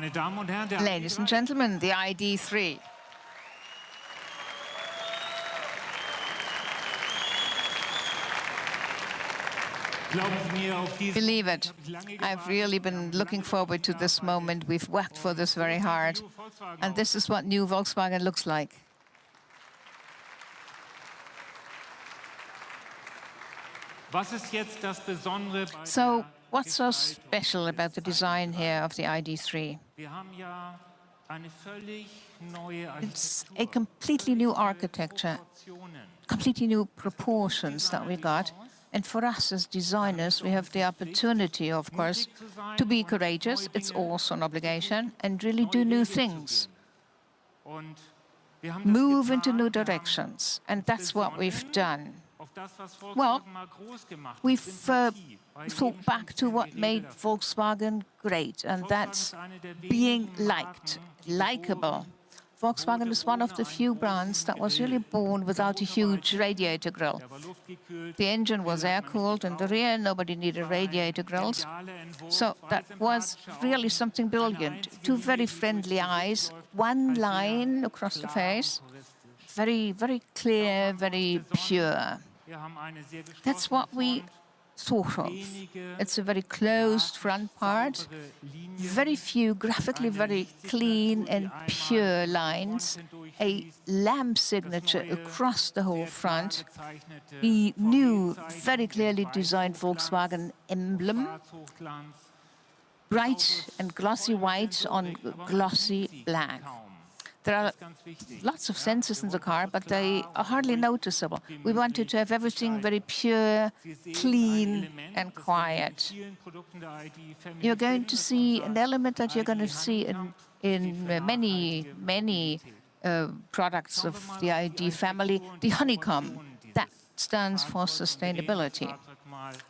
Ladies and gentlemen, the ID.3. Believe it, I've really been looking forward to this moment. We've worked for this very hard. And this is what new Volkswagen looks like. So, what's so special about the design here of the ID.3? It's a completely new architecture, completely new proportions that we got. And for us as designers, we have the opportunity, of course, to be courageous. It's also an obligation, and really do new things. Move into new directions. And that's what we've done. Well, we've thought back to what made Volkswagen great, and that's being liked, likable. Volkswagen is one of the few brands that was really born without a huge radiator grille. The engine was air-cooled in the rear, nobody needed radiator grilles. So that was really something brilliant. Two very friendly eyes, one line across the face, very, very clear, very pure. That's what we thought of. It's a very closed front part, very few graphically very clean and pure lines, a lamp signature across the whole front, the new, very clearly designed Volkswagen emblem, bright and glossy white on glossy black. There are lots of sensors in the car, but they are hardly noticeable. We wanted to have everything very pure, clean, and quiet. You're going to see an element that you're going to see in many products of the ID family, the honeycomb. That stands for sustainability.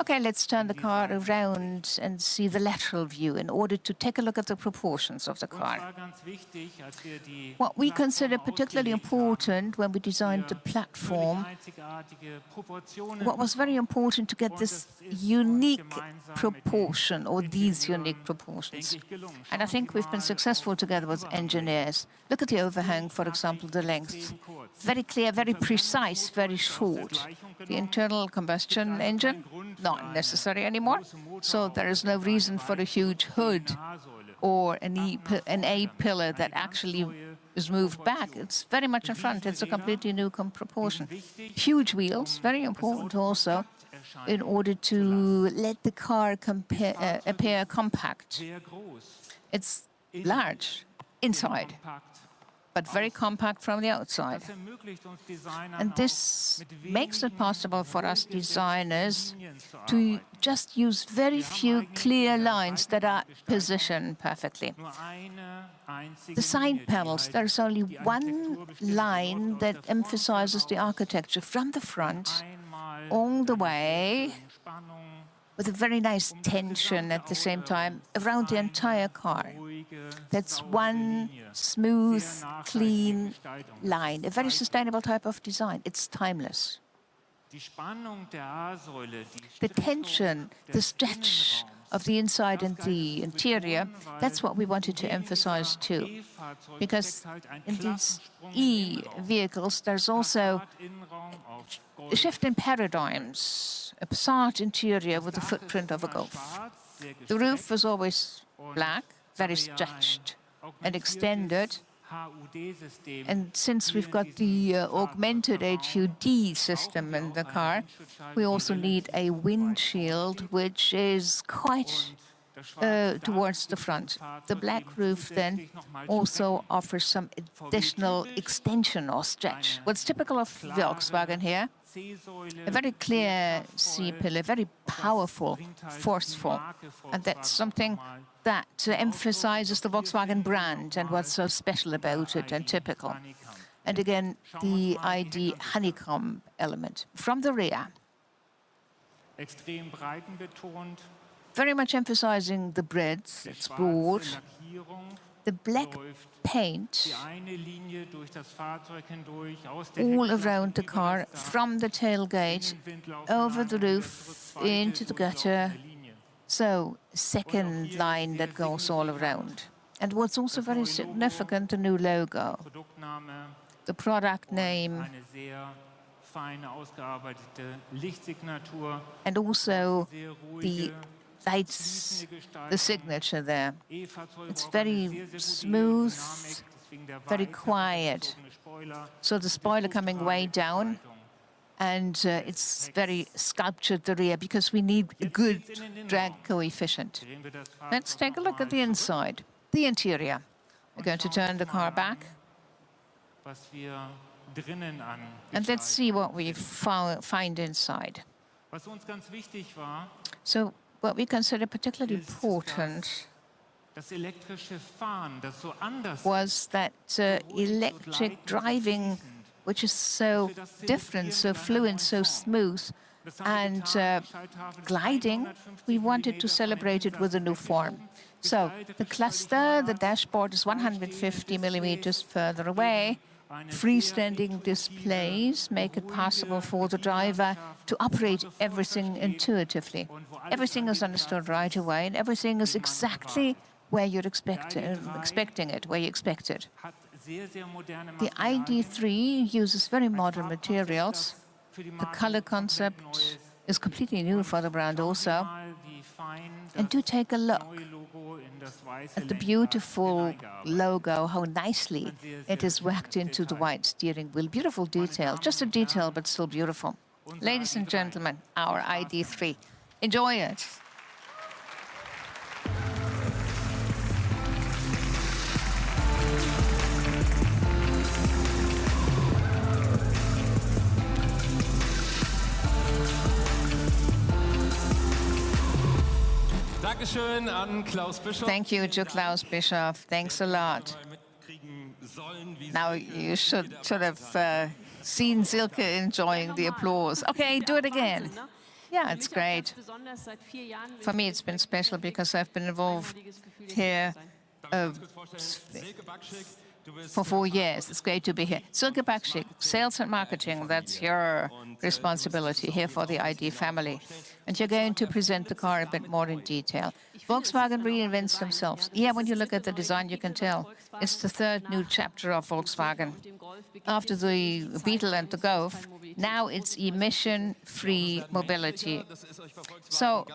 Okay, let's turn the car around and see the lateral view in order to take a look at the proportions of the car. What we consider particularly important when we designed the platform, what was very important to get this unique proportion, or these unique proportions. And I think we've been successful together with engineers. Look at the overhang, for example, the length. Very clear, very precise, very short. The internal combustion engine, not necessary anymore. So there is no reason for a huge hood or an A-pillar that actually is moved back. It's very much in front. It's a completely new proportion. Huge wheels, very important also, in order to let the car appear compact. It's large inside, but very compact from the outside. And this makes it possible for us designers to just use very few clear lines that are positioned perfectly. The side panels, there's only one line that emphasizes the architecture from the front all the way, with a very nice tension at the same time around the entire car. That's one smooth, clean line, a very sustainable type of design. It's timeless. The tension, the stretch of the inside and the interior, that's what we wanted to emphasize too. Because in these E-vehicles, there's also a shift in paradigms, a Passat interior with the footprint of a Golf. The roof was always black, very stretched and extended. And since we've got the augmented HUD system in the car, we also need a windshield which is quite towards the front. The black roof then also offers some additional extension or stretch. What's typical of Volkswagen here? A very clear C-pillar, very powerful, forceful. And that's something that emphasizes the Volkswagen brand and what's so special about it and typical. And again, the ID honeycomb element from the rear. Very much emphasizing the breadth, it's broad. The black paint all around the car, from the tailgate, over the roof, into the gutter. So, a second line that goes all around. And what's also very significant, the new logo, the product name, and also the lights, the signature there. It's very smooth, very quiet. So the spoiler coming way down, and it's very sculptured, the rear, because we need a good drag coefficient. Let's take a look at the inside, the interior. We're going to turn the car back, and let's see what we find inside. So what we consider particularly important was that electric driving, which is so different, so fluent, so smooth, and gliding, we wanted to celebrate it with a new form. So the cluster, the dashboard is 150 millimeters further away. Freestanding displays make it possible for the driver to operate everything intuitively. Everything is understood right away, and everything is exactly where you're expecting it, where you expect it. The ID.3 uses very modern materials. The color concept is completely new for the brand also. And do take a look at the beautiful logo, how nicely it is worked into the white steering wheel. Beautiful detail, just a detail, but still beautiful. Ladies and gentlemen, our ID.3. Enjoy it. Thank you to Klaus Bischoff. Thanks a lot. Now you should have seen Silke enjoying the applause. Okay, do it again. Yeah, it's great. For me, it's been special because I've been involved here for 4 years. It's great to be here. Silke Bakschik, sales and marketing, that's your responsibility here for the ID family. And you're going to present the car a bit more in detail. Volkswagen reinvents themselves. Yeah, when you look at the design, you can tell. It's the third new chapter of Volkswagen. After the Beetle and the Golf, now it's emission-free mobility. So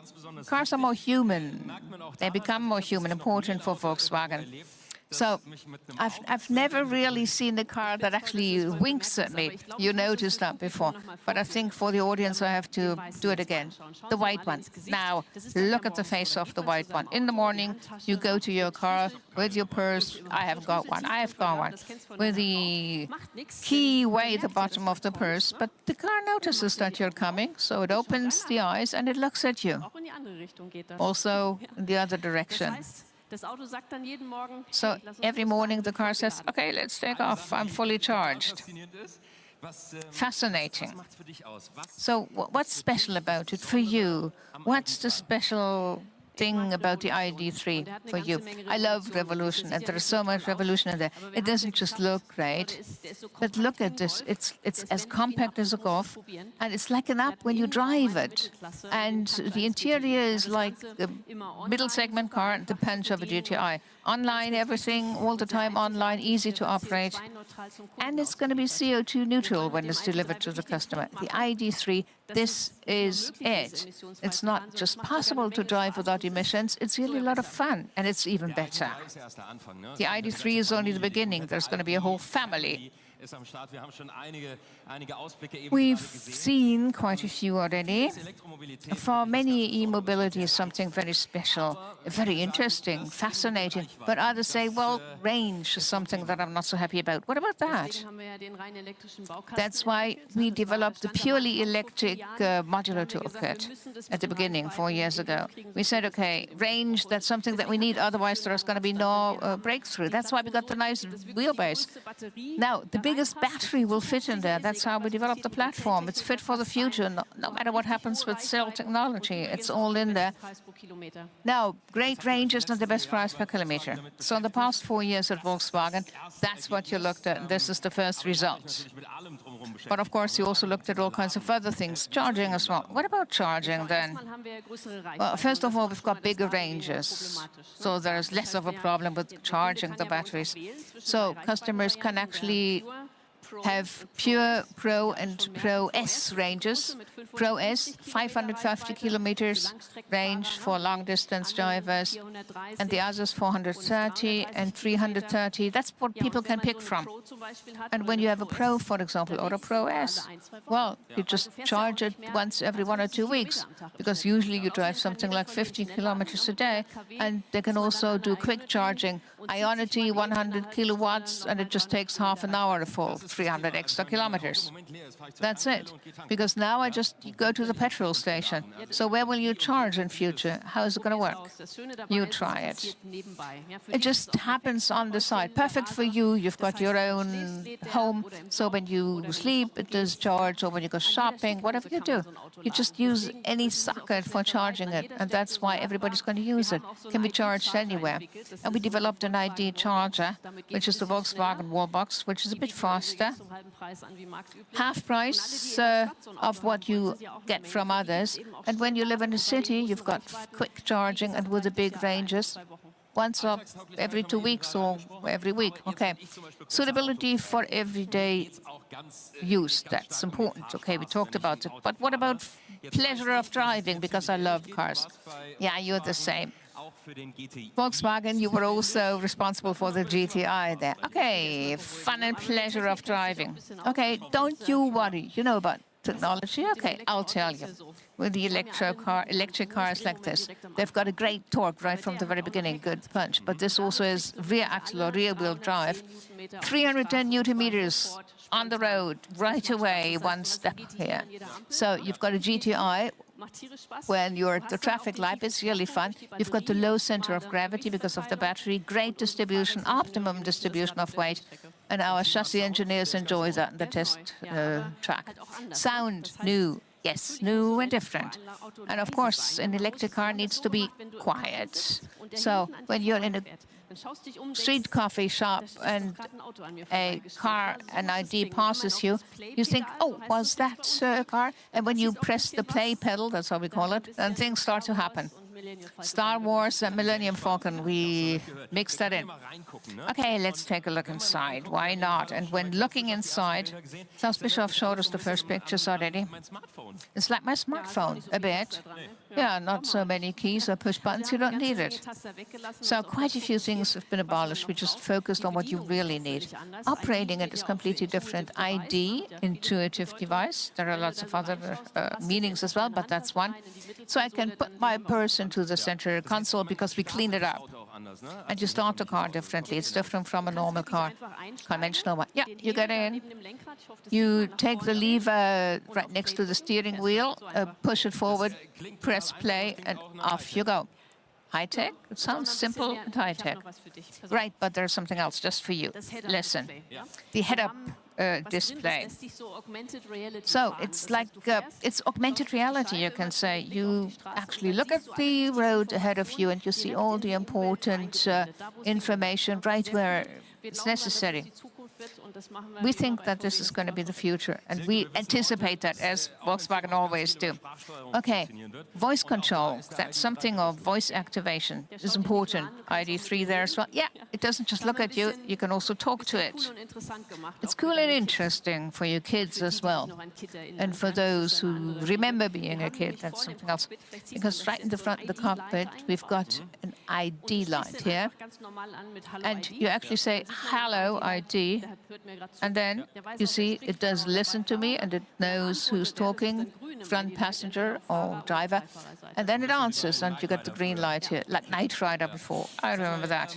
cars are more human. They become more human, important for Volkswagen. So I've never really seen a car that actually winks at me. You noticed that before. But I think for the audience, I have to do it again. The white one. Now, look at the face of the white one. In the morning, you go to your car with your purse. I have got one. I have got one. With the key way at the bottom of the purse. But the car notices that you're coming, so it opens the eyes and it looks at you. Also, in the other direction. So every morning the car says, okay, let's take off, I'm fully charged. Fascinating. So what's special about it for you? What's the special thing about the ID.3 for you? I love revolution, and there is so much revolution in there. It doesn't just look great, but look at this. It's as compact as a Golf, and it's like an app when you drive it. And the interior is like the middle segment car, the punch of a GTI. Online, everything, all the time online, easy to operate. And it's going to be CO2 neutral when it's delivered to the customer. The ID.3, this is it. It's not just possible to drive without emissions, it's really a lot of fun, and it's even better. The ID.3 is only the beginning. There's going to be a whole family. We've seen quite a few already. For many, e-mobility is something very special, very interesting, fascinating. But others say, well, range is something that I'm not so happy about. What about that? That's why we developed the purely electric modular toolkit at the beginning, 4 years ago. We said, okay, range, that's something that we need, otherwise there's going to be no breakthrough. That's why we got the nice wheelbase. Now, the biggest battery will fit in there. That's how we developed the platform. It's fit for the future, no matter what happens with cell technology. It's all in there. Now, great range is not the best price per kilometer. So in the past 4 years at Volkswagen, that's what you looked at, and this is the first result. But of course, you also looked at all kinds of other things, charging as well. What about charging then? Well, first of all, we've got bigger ranges, so there's less of a problem with charging the batteries. So customers can actually have pure Pro and Pro S ranges. Pro S, 550 kilometers range for long-distance drivers, and the others 430 and 330. That's what people can pick from. And when you have a Pro, for example, or a Pro S, well, you just charge it once every 1 or 2 weeks, because usually you drive something like 50 kilometers a day, and they can also do quick charging. Ionity, 100 kilowatts, and it just takes half an hour for 300 extra kilometers. That's it. Because now I just go to the petrol station. So where will you charge in future? How is it going to work? You try it. It just happens on the side. Perfect for you. You've got your own home. So when you sleep, it does charge, or when you go shopping, whatever you do, you just use any socket for charging it. And that's why everybody's going to use it. Can be charged anywhere. And we developed an ID charger, which is the Volkswagen wallbox, which is a bit faster. Half price of what you get from others. And when you live in a city, you've got quick charging and with the big ranges. Once or every 2 weeks or every week. Okay. Suitability for everyday use. That's important. Okay, we talked about it. But what about pleasure of driving? Because I love cars. Yeah, you're the same. Volkswagen, you were also responsible for the GTI there. Okay, fun and pleasure of driving. Okay, don't you worry. You know about technology? Okay, I'll tell you. With the electric cars like this, they've got a great torque right from the very beginning, good punch. But this also is rear axle or rear wheel drive. 310 Newton meters on the road right away, one step here. So you've got a GTI. When you're at the traffic light, it's really fun. You've got the low center of gravity because of the battery, great distribution, optimum distribution of weight, and our chassis engineers enjoy that in the test track. Sound, new, yes, new and different. And of course, an electric car needs to be quiet. So when you're in a street coffee shop and a car, an ID passes you, you think, oh, was that a car? And when you press the play pedal, that's how we call it, then things start to happen. Star Wars and Millennium Falcon, we mixed that in. Okay, let's take a look inside. Why not? And when looking inside, Klaus Bischoff showed us the first pictures already. It's like my smartphone, a bit. Yeah, not so many keys or push buttons, you don't need it. So quite a few things have been abolished. We just focused on what you really need. Operating it is completely different. ID, intuitive device. There are lots of other meanings as well, but that's one. So I can put my purse into the center console because we clean it up. And you start the car differently. It's different from a normal car, conventional one. Yeah, you get in. You take the lever right next to the steering wheel, push it forward, press play, and off you go. High-tech? It sounds simple and high-tech. Right, but there's something else just for you. Listen. The head-up display. So it's like it's augmented reality, you can say. You actually look at the road ahead of you and you see all the important information right where it's necessary. We think that this is going to be the future, and we anticipate that, as Volkswagen always do. Okay, voice control, that's something of voice activation is important. ID.3 there as well. Yeah, it doesn't just look at you, you can also talk to it. It's cool and interesting for your kids as well. And for those who remember being a kid, that's something else. Because right in the front of the cockpit, we've got an ID light here. And you actually say, hello, ID. And then you see it does listen to me and it knows who's talking, front passenger or driver. And then it answers and you get the green light here, like Knight Rider before. I remember that.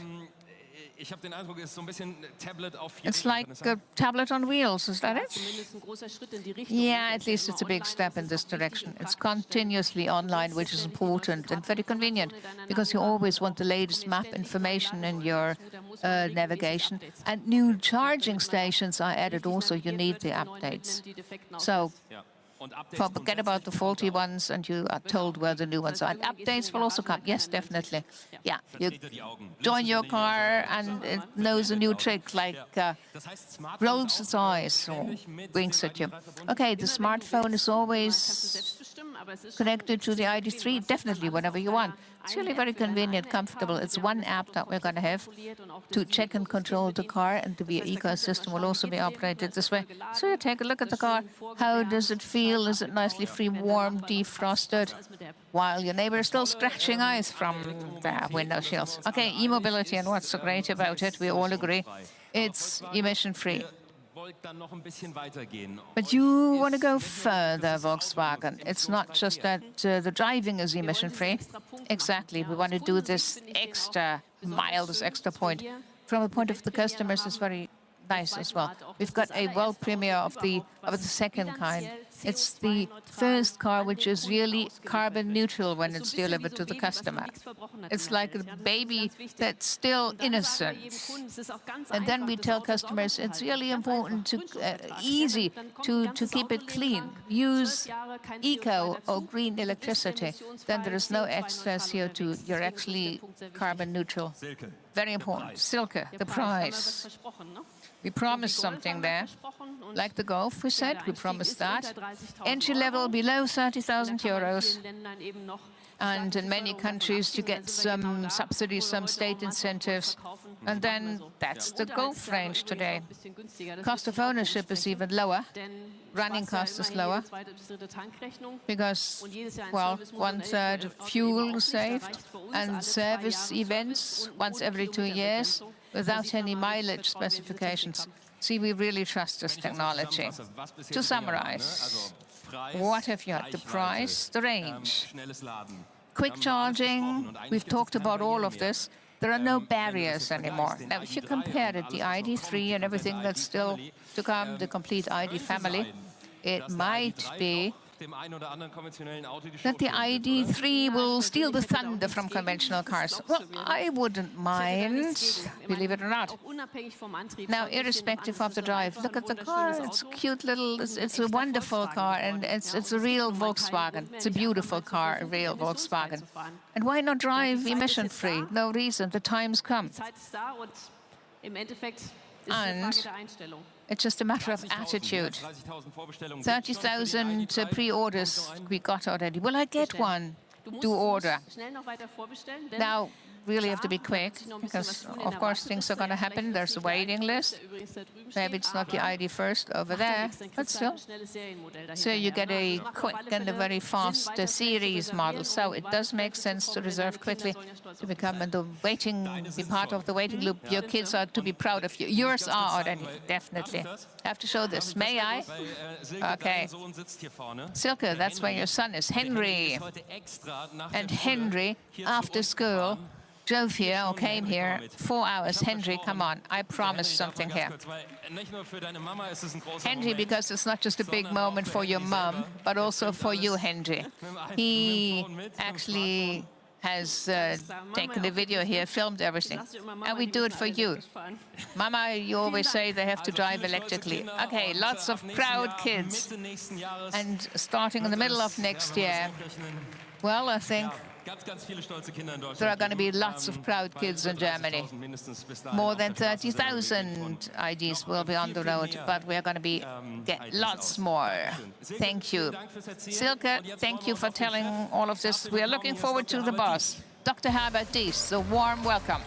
It's like a tablet on wheels, is that it? Yeah, at least it's a big step in this direction. It's continuously online, which is important and very convenient because you always want the latest map information in your navigation. And new charging stations are added also. You need the updates. So Forget about the faulty ones, and you are told where the new ones are. And updates will also come. Yes, definitely. Yeah, you join your car and it knows a new trick, like rolls its eyes or winks at you. Okay, the smartphone is always connected to the ID.3, definitely, whenever you want. It's really very convenient, comfortable. It's one app that we're going to have to check and control the car, and the ecosystem will also be operated this way. So you take a look at the car. How does it feel? Is it nicely free, warm, defrosted? While your neighbor is still scratching eyes from the window shields. Okay, e-mobility, and what's so great about it, we all agree, it's emission-free. But you want to go further, Volkswagen. It's not just that the driving is emission-free. Exactly. We want to do this extra mile, this extra point. From the point of the customers, it's very nice as well. We've got a world premiere of the second kind. It's the first car which is really carbon neutral when it's delivered to the customer. It's like a baby that's still innocent. And then we tell customers it's really important to easy to keep it clean. Use eco or green electricity. Then there is no extra CO2. You're actually carbon neutral. Very important. Silke, the price. We promised something there. Like the Golf, we said, we promised that. Entry level below 30,000 euros. And in many countries, you get some subsidies, some state incentives. And then that's the Golf range today. Cost of ownership is even lower. Running cost is lower. Because, well, 1/3 fuel saved and service events once every 2 years without any mileage specifications. See, we really trust this technology. To summarize, what have you had? The price, the range. Quick charging, we've talked about all of this. There are no barriers anymore. Now, if you compare it, the ID.3 and everything that's still to come, the complete ID family, it might be that the ID.3 will steal the thunder from conventional cars. Well, I wouldn't mind, believe it or not. Now, irrespective of the drive, look at the car. It's a cute little, it's a wonderful car, and it's a real Volkswagen. It's a beautiful car, a real Volkswagen. And why not drive emission-free? No reason. The time's come. And it's just a matter of attitude. 30,000 pre-orders we got already. Will I get one? Do order. Now, really have to be quick, because, of course, things are going to happen. There's a waiting list. Maybe it's not the ID first over there, but still. So you get a quick and a very fast series model. So it does make sense to reserve quickly, to become be part of the waiting loop. Your kids are to be proud of you. Yours are already, definitely. I have to show this. May I? Okay. Silke, that's where your son is. Henry. And Henry, after school, drove here or came here 4 hours. Henry, come on, I promised something here. Henry, because it's not just a big moment for your mum, but also for you, Henry. He actually has taken the video here, filmed everything. And we do it for you. Mama, you always say they have to drive electrically. Okay, lots of proud kids. And starting in the middle of next year, well, I think there are going to be lots of proud kids in Germany. More than 30,000 IDs will be on the road, but we are going to get lots more. Thank you. Silke, thank you for telling all of this. We are looking forward to the boss. Dr. Herbert Dies, a warm welcome.